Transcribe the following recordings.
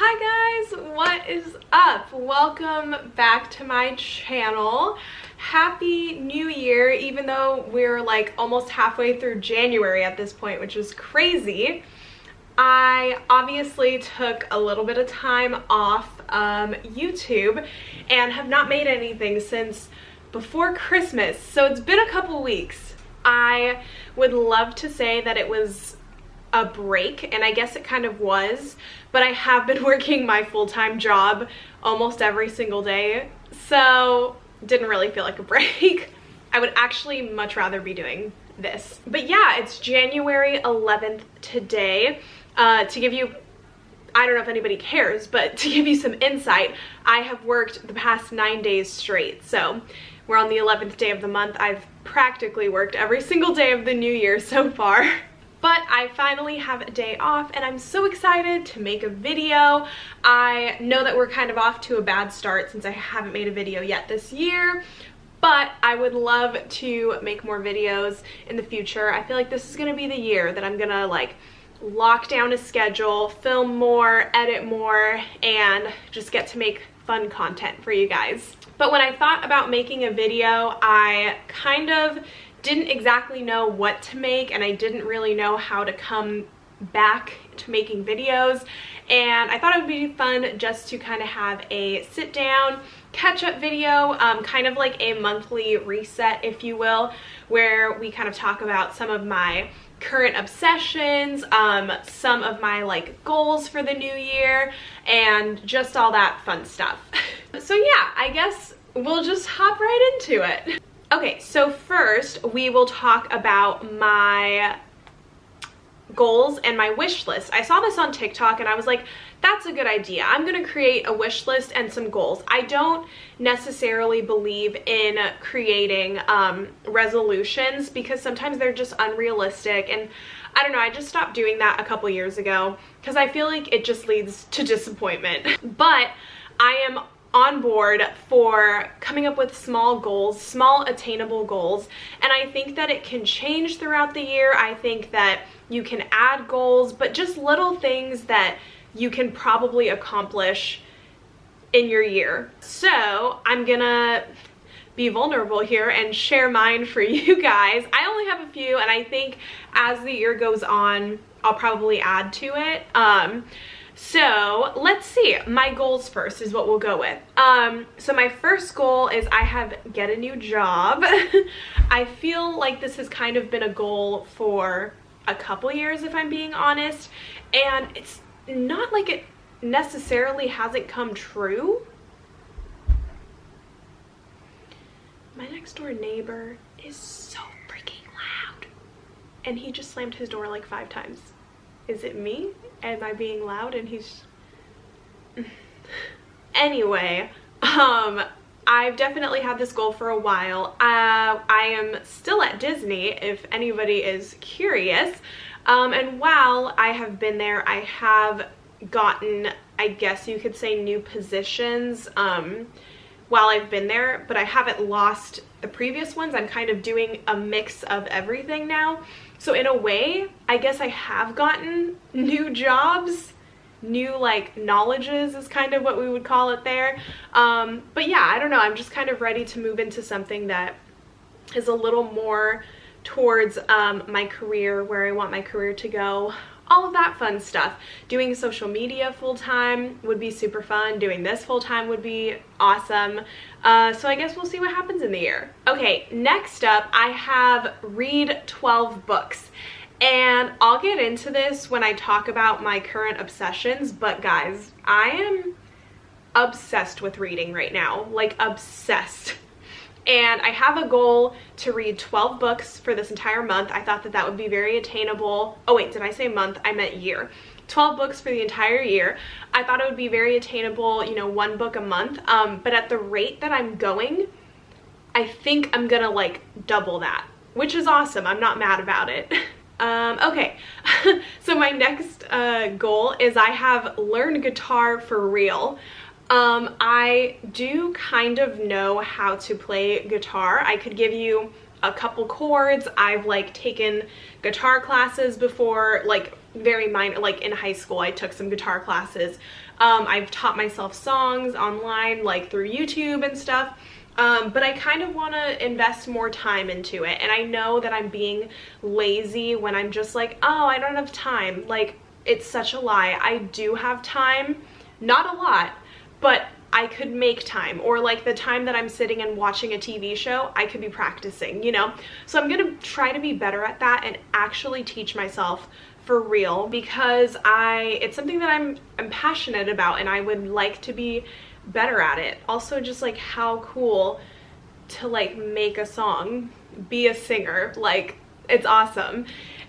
Hi guys, what is up? Welcome back to my channel. Happy New Year, even though we're like almost halfway through January at this point, which is crazy. I obviously took a little bit of time off YouTube and have not made anything since before Christmas, so it's been a couple weeks. I would love to say that it was a break, and I guess it kind of was, but I have been working my full-time job almost every single day, so didn't really feel like a break. I would actually much rather be doing this. But yeah, it's January 11th today. To give you, I don't know if anybody cares, but to give you some insight, I have worked the past 9 days straight. So we're on the 11th day of the month. I've practically worked every single day of the new year so far. But I finally have a day off and I'm so excited to make a video. I know that we're kind of off to a bad start since I haven't made a video yet this year, but I would love to make more videos in the future. I feel like this is gonna be the year that I'm gonna like lock down a schedule, film more, edit more, and just get to make fun content for you guys. But when I thought about making a video, I kind of didn't exactly know what to make, and I didn't really know how to come back to making videos, and I thought it would be fun just to kind of have a sit down catch-up video, kind of like a monthly reset, if you will, where we kind of talk about some of my current obsessions, some of my like goals for the new year, and just all that fun stuff. So yeah, I guess we'll just hop right into it. Okay, so first we will talk about my goals and my wish list. I saw this on TikTok and I was like, that's a good idea. I'm gonna create a wish list and some goals. I don't necessarily believe in creating resolutions because sometimes they're just unrealistic, and I don't know, I just stopped doing that a couple years ago because I feel like it just leads to disappointment. But I am on board for coming up with small goals, small attainable goals, and I think that it can change throughout the year. I think that you can add goals, but just little things that you can probably accomplish in your year. So I'm gonna be vulnerable here and share mine for you guys. I only have a few, and I think as the year goes on, I'll probably add to it. So let's see, my goals first is what we'll go with. So my first goal is get a new job. I feel like this has kind of been a goal for a couple years, if I'm being honest, and it's not like it necessarily hasn't come true. My next door neighbor is so freaking loud, and he just slammed his door like 5 times. Is it me? Am I being loud? And he's... Anyway, I've definitely had this goal for a while. I am still at Disney, if anybody is curious. And while I have been there, I have gotten, I guess you could say, new positions while I've been there, but I haven't lost the previous ones. I'm kind of doing a mix of everything now. So in a way, I guess I have gotten new jobs, new like knowledges is kind of what we would call it there. But yeah, I don't know, I'm just kind of ready to move into something that is a little more towards my career, where I want my career to go. All of that fun stuff. Doing social media full-time would be super fun. Doing this full-time would be awesome. So I guess we'll see what happens in the year. Okay, next up, I have read 12 books. And I'll get into this when I talk about my current obsessions, but guys, I am obsessed with reading right now. Like, obsessed. And I have a goal to read 12 books for this entire month. I thought that that would be very attainable. Oh wait, did I say month? I meant year. 12 books for the entire year. I thought it would be very attainable, you know, 1 book a month. But at the rate that I'm going, I think I'm gonna like double that, which is awesome. I'm not mad about it. Okay, so my next goal is I have learned guitar for real. I do kind of know how to play guitar. I could give you a couple chords. I've like taken guitar classes before, like very minor, like in high school I took some guitar classes. I've taught myself songs online, like through YouTube and stuff. But I kind of want to invest more time into it. And I know that I'm being lazy when I'm just like, oh, I don't have time. Like, it's such a lie. I do have time, not a lot, but I could make time. Or like the time that I'm sitting and watching a TV show, I could be practicing, you know? So I'm gonna try to be better at that and actually teach myself for real, because it's something that I'm passionate about, and I would like to be better at it. Also, just like how cool to like make a song, be a singer, like it's awesome.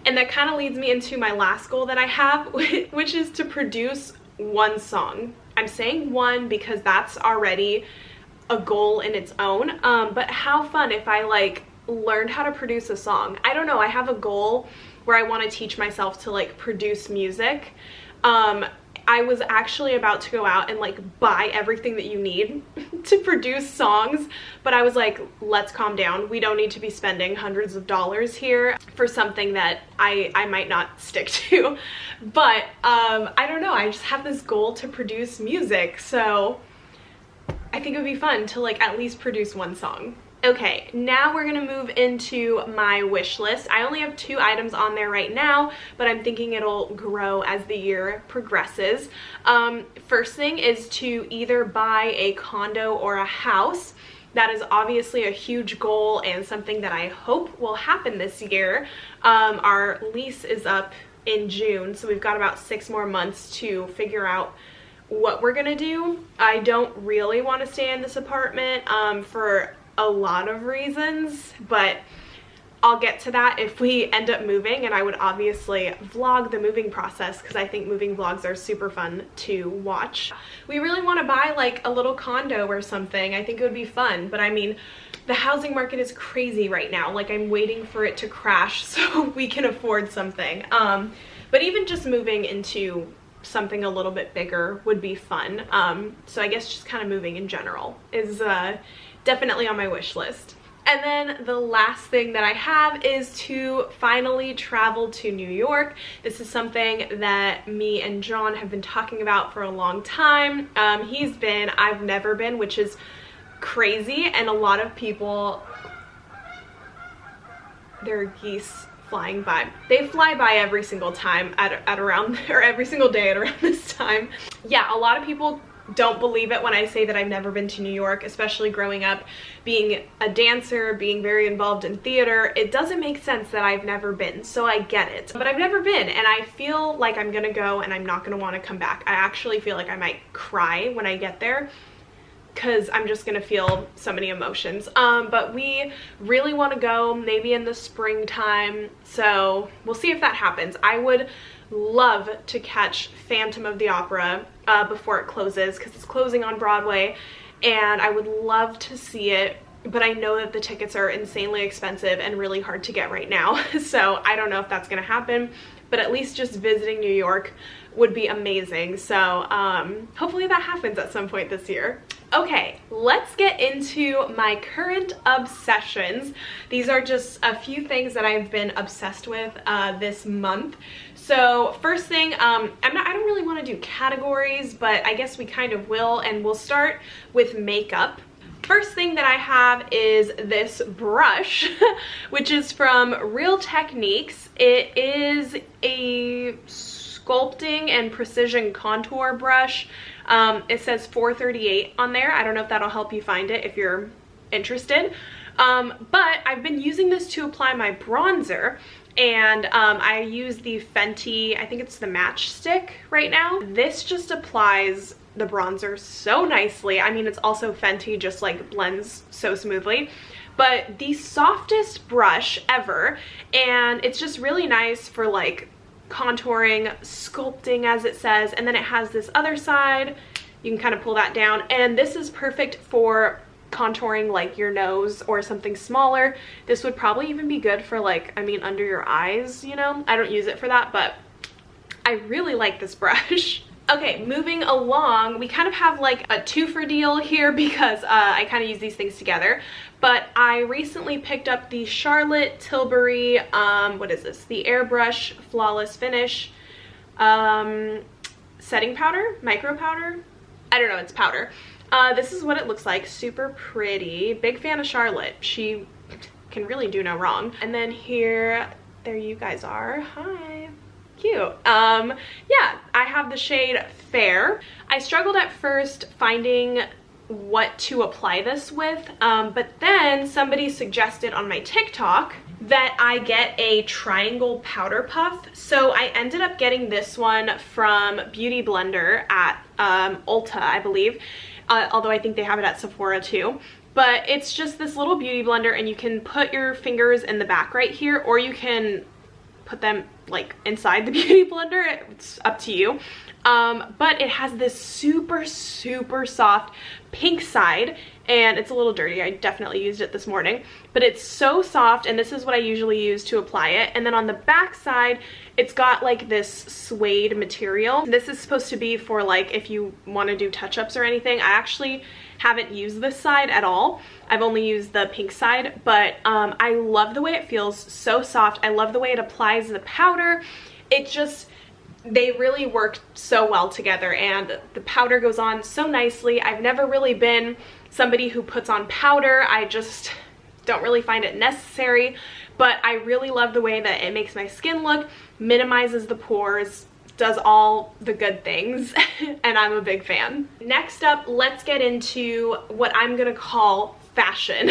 And that kind of leads me into my last goal that I have, which is to produce one song. I'm saying one because that's already a goal in its own, but how fun if I like learned how to produce a song. I don't know, I have a goal where I want to teach myself to like produce music. I was actually about to go out and like buy everything that you need to produce songs, but I was like, let's calm down. We don't need to be spending hundreds of dollars here for something that I might not stick to. But I don't know, I just have this goal to produce music, so I think it would be fun to like at least produce one song. Okay, now we're gonna move into my wish list. I only have 2 items on there right now, but I'm thinking it'll grow as the year progresses. First thing is to either buy a condo or a house. That is obviously a huge goal and something that I hope will happen this year. Our lease is up in June, so we've got about 6 more months to figure out what we're gonna do. I don't really want to stay in this apartment for a lot of reasons, but I'll get to that if we end up moving, and I would obviously vlog the moving process because I think moving vlogs are super fun to watch. We really want to buy like a little condo or something. I think it would be fun, but I mean, the housing market is crazy right now. Like, I'm waiting for it to crash so we can afford something. But even just moving into something a little bit bigger would be fun. So I guess just kind of moving in general is definitely on my wish list. And then the last thing that I have is to finally travel to New York. This is something that me and John have been talking about for a long time. He's been, I've never been, which is crazy. And a lot of people, there are geese flying by. They fly by every single time at around, or every single day at around this time. Yeah, a lot of people don't believe it when I say that I've never been to New York, especially growing up being a dancer, being very involved in theater. It doesn't make sense that I've never been, so I get it. But I've never been, and I feel like I'm gonna go and I'm not gonna want to come back. I actually feel like I might cry when I get there because I'm just gonna feel so many emotions. But we really want to go maybe in the springtime, so we'll see if that happens. I would love to catch Phantom of the Opera before it closes, because it's closing on Broadway, and I would love to see it, but I know that the tickets are insanely expensive and really hard to get right now. So I don't know if that's gonna happen, but at least just visiting New York would be amazing. So hopefully that happens at some point this year. Okay, let's get into my current obsessions. These are just a few things that I've been obsessed with this month. So first thing, I don't really want to do categories, but I guess we kind of will, and we'll start with makeup. First thing that I have is this brush, which is from Real Techniques. It is a sculpting and precision contour brush. It says 438 on there. I don't know if that'll help you find it if you're interested. But I've been using this to apply my bronzer, and I use the Fenty, I think it's the Match Stick right now. This just applies the bronzer so nicely. I mean, it's also Fenty, just like blends so smoothly. But the softest brush ever, and it's just really nice for like contouring, sculpting as it says, and then it has this other side. You can kind of pull that down, and this is perfect for contouring like your nose or something smaller. This would probably even be good for like, I mean, under your eyes, you know? I don't use it for that, but I really like this brush. Okay, moving along, we kind of have like a two-for deal here because I kind of use these things together. But I recently picked up the Charlotte Tilbury, what is this? The Airbrush Flawless Finish setting powder, micro powder. I don't know, it's powder. This is what it looks like, super pretty. Big fan of Charlotte. She can really do no wrong. And then here, there you guys are. Hi. Cute. Yeah, I have the shade Fair. I struggled at first finding what to apply this with, but then somebody suggested on my TikTok that I get a triangle powder puff. So I ended up getting this one from Beauty Blender at Ulta, I believe, although I think they have it at Sephora too. But it's just this little beauty blender, and you can put your fingers in the back right here, or you can put them like inside the beauty blender. It's up to you. But it has this super soft pink side, and it's a little dirty. I definitely used it this morning, but it's so soft, and this is what I usually use to apply it. And then on the back side, it's got like this suede material. This is supposed to be for like if you want to do touch-ups or anything. I actually haven't used this side at all. I've only used the pink side, but I love the way it feels, so soft. I love the way it applies the powder. It just, they really work so well together, and the powder goes on so nicely. I've never really been somebody who puts on powder. I just don't really find it necessary, but I really love the way that it makes my skin look, minimizes the pores, does all the good things, and I'm a big fan. Next up, let's get into what I'm gonna call fashion.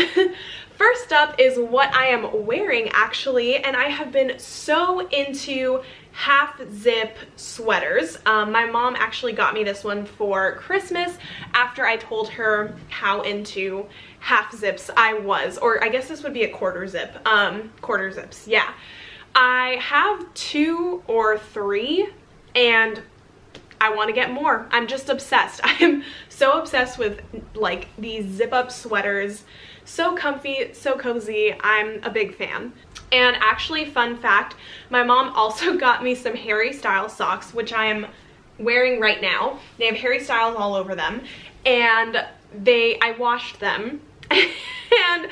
First up is what I am wearing actually, and I have been so into half zip sweaters. My mom actually got me this one for Christmas after I told her how into half zips I was, or I guess this would be a quarter zip. Quarter zips, yeah. I have 2 or 3, and I want to get more. I'm just obsessed. I am so obsessed with like these zip up sweaters. So comfy, so cozy. I'm a big fan. And actually, fun fact, my mom also got me some Harry Styles socks, which I am wearing right now. They have Harry Styles all over them, and I washed them and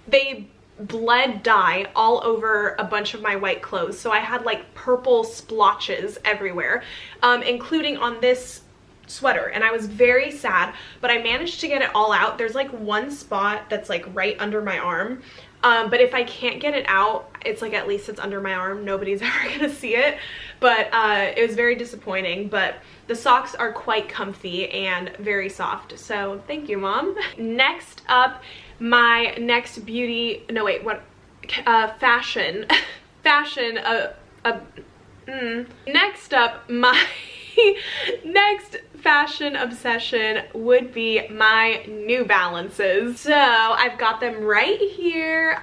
they bled dye all over a bunch of my white clothes. So I had like purple splotches everywhere, including on this sweater, and I was very sad, but I managed to get it all out. There's like one spot that's like right under my arm, but if I can't get it out, it's like at least it's under my arm. Nobody's ever gonna see it, but it was very disappointing. But the socks are quite comfy and very soft, so thank you, Mom. Next up, my next fashion next up, my next fashion obsession would be my New Balances. So I've got them right here.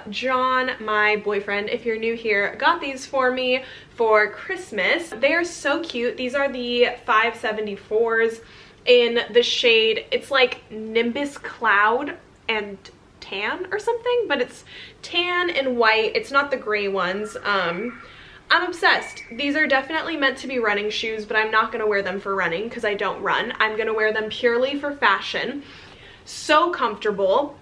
John, my boyfriend, if you're new here, got these for me for Christmas. They are so cute. These are the 574s in the shade, it's like Nimbus Cloud and tan or something, but it's tan and white. It's not the gray ones. I'm obsessed. These are definitely meant to be running shoes, but I'm not gonna wear them for running because I don't run. I'm gonna wear them purely for fashion. So comfortable,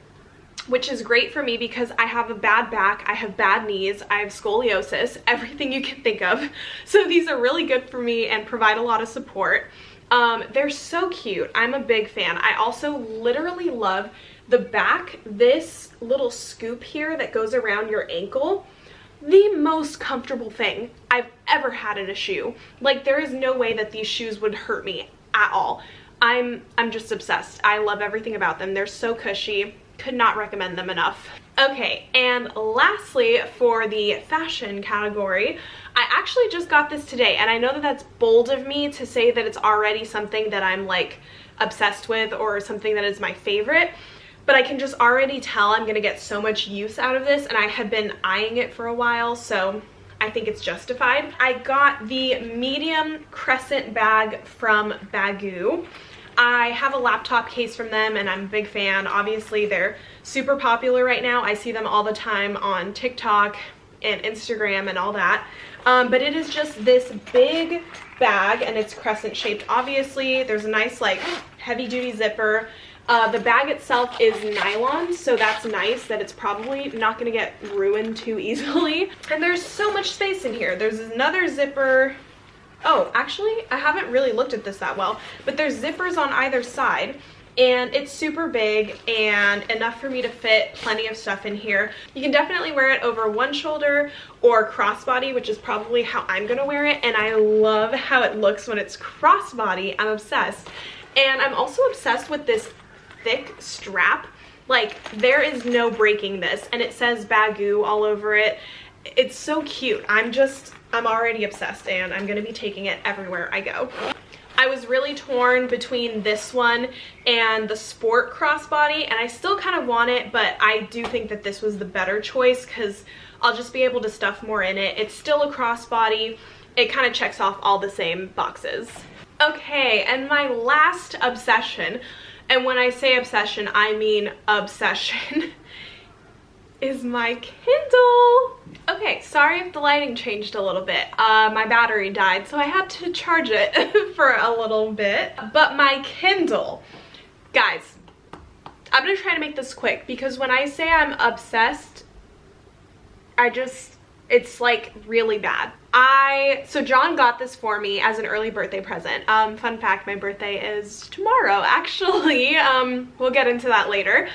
which is great for me because I have a bad back, I have bad knees, I have scoliosis, everything you can think of. So these are really good for me and provide a lot of support. They're so cute. I'm a big fan. I also literally love the back, this little scoop here that goes around your ankle. The most comfortable thing I've ever had in a shoe. Like, there is no way that these shoes would hurt me at all. I'm just obsessed. I love everything about them. They're so cushy. Could not recommend them enough. Okay, and lastly, for the fashion category, I actually just got this today, and I know that that's bold of me to say that it's already something that I'm like obsessed with or something that is my favorite, but I can just already tell I'm gonna get so much use out of this, and I have been eyeing it for a while, so I think it's justified. I got the medium crescent bag from Baggu. I have a laptop case from them, and I'm a big fan. Obviously, they're super popular right now. I see them all the time on TikTok, and Instagram and all that. But it is just this big bag, and it's crescent shaped. Obviously, there's a nice like heavy duty zipper. The bag itself is nylon, so that's nice that it's probably not going to get ruined too easily. And there's so much space in here. There's another zipper. Oh, actually, I haven't really looked at this that well, but there's zippers on either side, and it's super big and enough for me to fit plenty of stuff in here. You can definitely wear it over one shoulder or crossbody, which is probably how I'm gonna wear it, and I love how it looks when it's crossbody. I'm obsessed. And I'm also obsessed with this thick strap. Like, there is no breaking this, and it says Bagoo all over it. It's so cute. I'm already obsessed, and I'm gonna be taking it everywhere I go. I was really torn between this one and the sport crossbody, and I still kind of want it, but I do think that this was the better choice because I'll just be able to stuff more in it. It's still a crossbody. It kind of checks off all the same boxes. Okay, and my last obsession, and when I say obsession, I mean obsession, is my Kindle. Okay, sorry if the lighting changed a little bit. My battery died, so I had to charge it for a little bit. But my Kindle, guys, I'm gonna try to make this quick because when I say I'm obsessed, it's like really bad. So John got this for me as an early birthday present. Fun fact, my birthday is tomorrow, actually. We'll get into that later.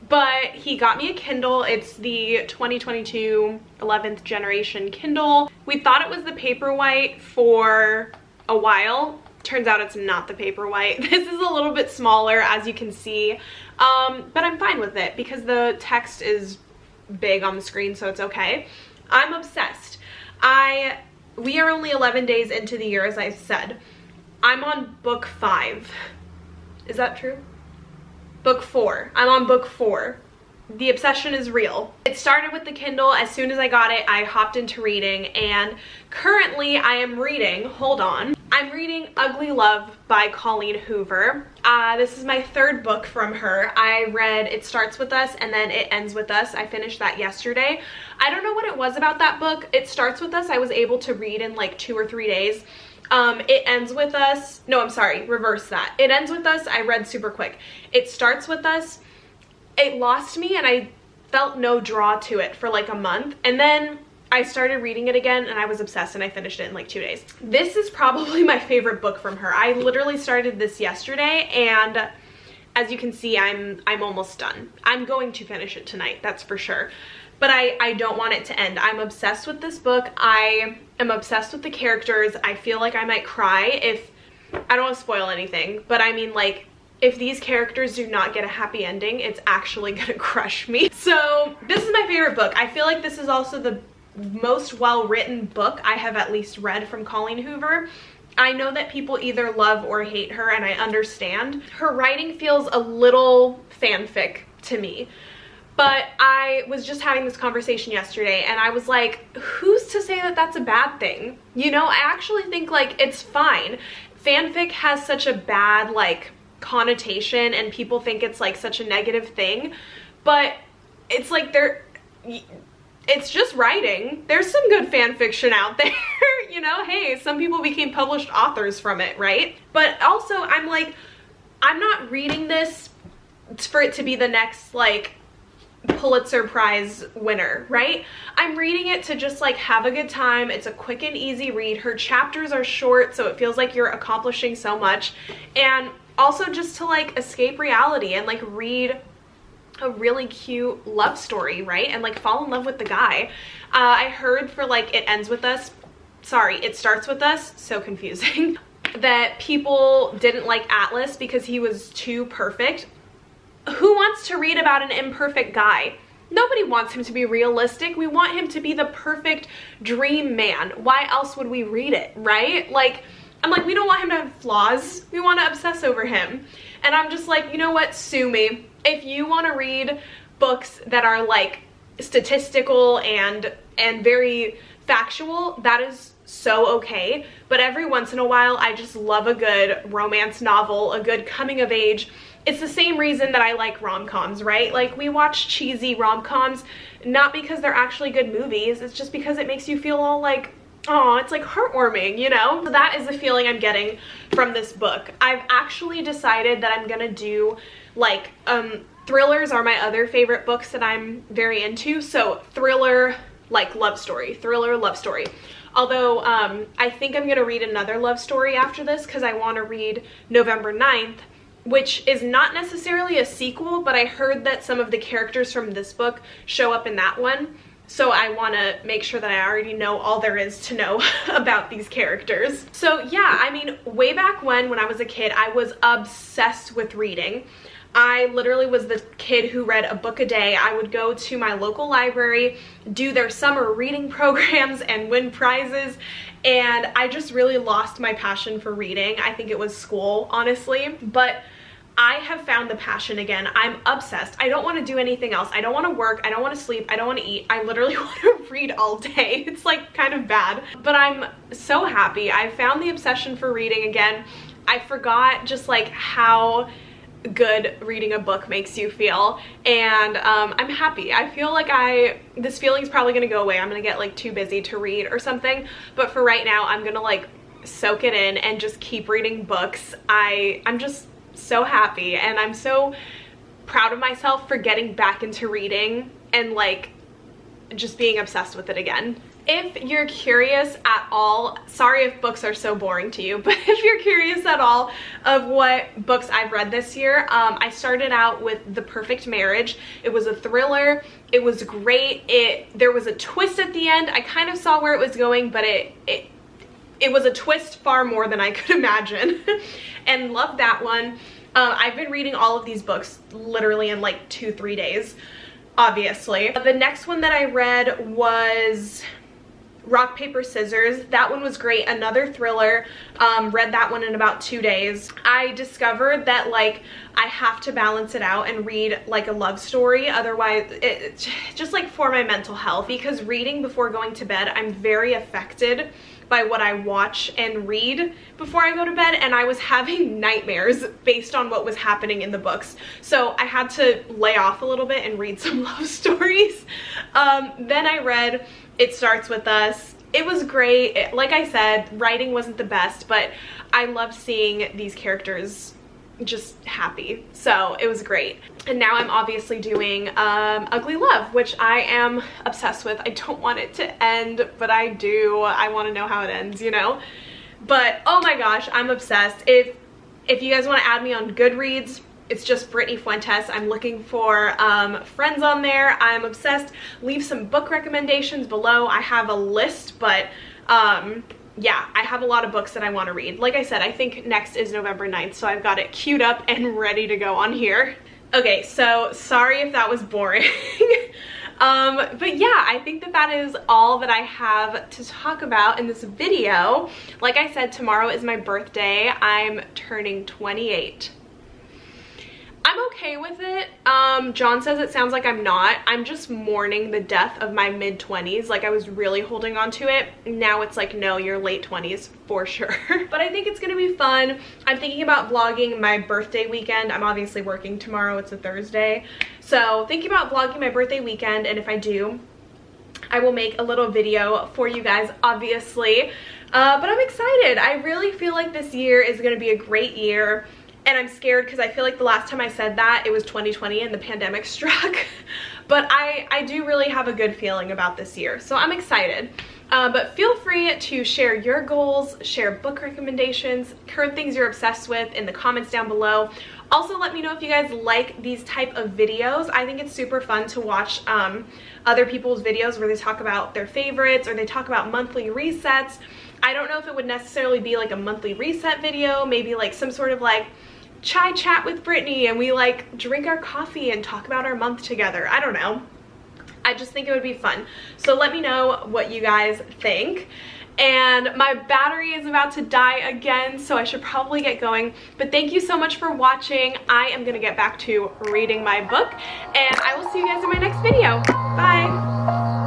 But he got me a Kindle. It's the 2022 11th generation Kindle. We thought it was the Paperwhite for a while. Turns out it's not the Paperwhite. This is a little bit smaller, as you can see. But I'm fine with it because the text is big on the screen, so it's okay. I'm obsessed. We are only 11 days into the year, as I said. I'm on book 5. Is that true? Book 4. I'm on book 4. The obsession is real. It started with the Kindle. As soon as I got it, I hopped into reading, and currently I am reading, hold on, I'm reading Ugly Love by Colleen Hoover. This is my 3rd book from her. I read It Starts With Us and then It Ends With Us. I finished that yesterday. I don't know what it was about that book. It Starts With Us I was able to read in like 2 or 3 days. It Ends With Us, no, I'm sorry, reverse that. It Ends With Us, I read super quick. It Starts With Us, it lost me and I felt no draw to it for like a month. And then I started reading it again and I was obsessed and I finished it in like 2 days. This is probably my favorite book from her. I literally started this yesterday, and as you can see, I'm almost done. I'm going to finish it tonight, that's for sure. But I don't want it to end. I'm obsessed with this book. I am obsessed with the characters. I feel like I might cry if, I don't want to spoil anything, but I mean, like, if these characters do not get a happy ending, it's actually gonna crush me. So this is my favorite book. I feel like this is also the most well-written book I have at least read from Colleen Hoover. I know that people either love or hate her, and I understand. Her writing feels a little fanfic to me. But I was just having this conversation yesterday, and I was like, who's to say that that's a bad thing? You know, I actually think like it's fine. Fanfic has such a bad like connotation, and people think it's like such a negative thing, but it's like it's just writing. There's some good fan fiction out there. You know, hey, some people became published authors from it, right? But also I'm like, I'm not reading this for it to be the next like Pulitzer Prize winner, right? I'm reading it to just like have a good time. It's a quick and easy read. Her chapters are short, so it feels like you're accomplishing so much, and also just to like escape reality and like read a really cute love story, right? And like fall in love with the guy. I heard for like It Ends With Us, sorry, It Starts With Us, so confusing, that people didn't like Atlas because he was too perfect. Who wants to read about an imperfect guy? Nobody wants him to be realistic. We want him to be the perfect dream man. Why else would we read it, right? Like, I'm like, we don't want him to have flaws. We want to obsess over him. And I'm just like, you know what? Sue me. If you want to read books that are like statistical and very factual, that is so okay, but every once in a while I just love a good romance novel, a good coming of age. It's the same reason that I like rom-coms, right? Like, we watch cheesy rom-coms not because they're actually good movies, it's just because it makes you feel all like, oh, it's like heartwarming, you know? So that is the feeling I'm getting from this book. I've actually decided that I'm gonna do like thrillers are my other favorite books that I'm very into. So thriller, like love story, thriller, love story. Although I think I'm gonna read another love story after this because I want to read November 9th, which is not necessarily a sequel, but I heard that some of the characters from this book show up in that one. So I want to make sure that I already know all there is to know about these characters. So yeah, I mean, way back when I was a kid, I was obsessed with reading. I literally was the kid who read a book a day. I would go to my local library, do their summer reading programs, and win prizes. And I just really lost my passion for reading. I think it was school, honestly. But I have found the passion again. I'm obsessed. I don't want to do anything else. I don't want to work. I don't want to sleep. I don't want to eat. I literally want to read all day. It's like kind of bad, but I'm so happy. I found the obsession for reading again. I forgot just like how good reading a book makes you feel, and I'm happy. I feel like this feeling's probably gonna go away. I'm gonna get like too busy to read or something, but for right now I'm gonna like soak it in and just keep reading books. I'm just so happy, and I'm so proud of myself for getting back into reading and like just being obsessed with it again. If you're curious at all, sorry if books are so boring to you, but if you're curious at all of what books I've read this year, I started out with The Perfect Marriage. It was a thriller. It was great. There was a twist at the end. I kind of saw where it was going, but it was a twist far more than I could imagine, and loved that one. I've been reading all of these books literally in like 2-3 days, obviously. The next one that I read was Rock, Paper, Scissors. That one was great. Another thriller. Read that one in about 2 days. I discovered that like I have to balance it out and read like a love story, otherwise it's just like for my mental health, because reading before going to bed, I'm very affected by what I watch and read before I go to bed, and I was having nightmares based on what was happening in the books. So I had to lay off a little bit and read some love stories. Then I read It Starts With Us. It was great. Like I said, writing wasn't the best, but I love seeing these characters just happy, so it was great. And now I'm obviously doing Ugly Love, which I am obsessed with. I don't want it to end, but I do. I want to know how it ends, you know? But oh my gosh, I'm obsessed. If you guys want to add me on Goodreads, it's just Brittany Fuentes. I'm looking for friends on there. I'm obsessed. Leave some book recommendations below. I have a list, but yeah, I have a lot of books that I want to read. Like I said, I think next is November 9th, so I've got it queued up and ready to go on here. Okay, so sorry if that was boring. But yeah, I think that is all that I have to talk about in this video. Like I said, tomorrow is my birthday. I'm turning 28. I'm okay with it. John says it sounds like I'm not. I'm just mourning the death of my mid-20s. Like, I was really holding on to it. Now it's like, no, you're late 20s for sure. But I think it's gonna be fun. I'm thinking about vlogging my birthday weekend. I'm obviously working tomorrow. It's a Thursday. So thinking about vlogging my birthday weekend, and if I do, I will make a little video for you guys, obviously. But I'm excited. I really feel like this year is gonna be a great year. And I'm scared because I feel like the last time I said that, it was 2020 and the pandemic struck. But I do really have a good feeling about this year, so I'm excited. But feel free to share your goals, share book recommendations, current things you're obsessed with in the comments down below. Also, let me know if you guys like these type of videos. I think it's super fun to watch other people's videos where they talk about their favorites or they talk about monthly resets. I don't know if it would necessarily be like a monthly reset video, maybe like some sort of like chai chat with Brittany and we like drink our coffee and talk about our month together. I don't know. I just think it would be fun. So let me know what you guys think. And my battery is about to die again, so I should probably get going. But thank you so much for watching. I am gonna get back to reading my book, and I will see you guys in my next video. Bye.